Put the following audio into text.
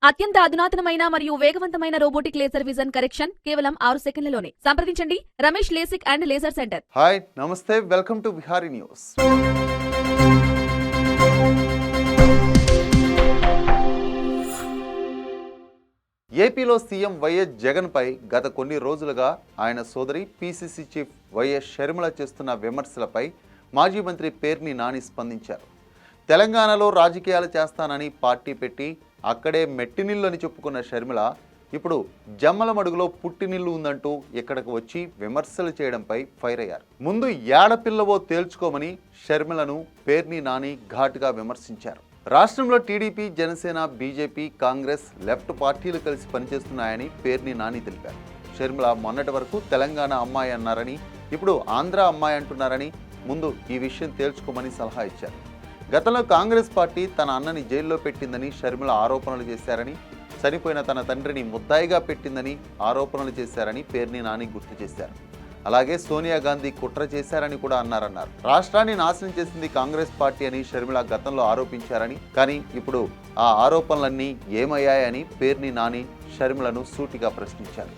అత్యంత అధునాతనమైన మరియు వేగవంతమైన రోబోటిక్ లేజర్ విజన్ కరెక్షన్ కేవలం 6 సెకండ్లలోనే. సంప్రదించండి Ramesh LASIK and laser centre. Hi నమస్తే, వెల్కమ్ టు విహారీ న్యూస్. ఏపీలో సీఎం వైఎస్ జగన్ పై గత కొన్ని రోజులుగా ఆయన సోదరి పీసీసీ చీఫ్ వైఎస్ షర్మిల చేస్తున్న విమర్శలపై మాజీ మంత్రి పేర్ని నాని స్పందించారు. తెలంగాణలో రాజకీయాలు చేస్తానని పార్టీ పెట్టి అక్కడే మెట్టినిల్లు అని చెప్పుకున్న షర్మిల ఇప్పుడు జమ్మలమడుగులో పుట్టినిల్లు ఉందంటూ ఇక్కడికి వచ్చి విమర్శలు చేయడంపై ఫైర్ అయ్యారు. ముందు ఏడపిల్లవో తేల్చుకోమని షర్మిలను పేర్ని నాని ఘాటుగా విమర్శించారు. రాష్ట్రంలో TDP, Janasena, BJP, Congress, left పార్టీలు కలిసి పనిచేస్తున్నాయని పేర్ని నాని తెలిపారు. షర్మిల మొన్నటి వరకు తెలంగాణ అమ్మాయి అన్నారని, ఇప్పుడు ఆంధ్ర అమ్మాయి అంటున్నారని ముందు ఈ విషయం తేల్చుకోమని సలహా ఇచ్చారు. గతంలో కాంగ్రెస్ పార్టీ తన అన్నని జైల్లో పెట్టిందని షర్మిల ఆరోపణలు చేశారని, చనిపోయిన తన తండ్రిని ముద్దాయిగా పెట్టిందని ఆరోపణలు చేశారని పేర్ని నాని గుర్తు చేశారు. అలాగే సోనియా గాంధీ కుట్ర చేశారని కూడా అన్నారు. రాష్ట్రాన్ని నాశనం చేసింది కాంగ్రెస్ పార్టీ అని షర్మిల గతంలో ఆరోపించారని, కానీ ఇప్పుడు ఆ ఆరోపణలన్నీ ఏమయ్యాయని పేర్ని నాని షర్మిలను సూటిగా ప్రశ్నించారు.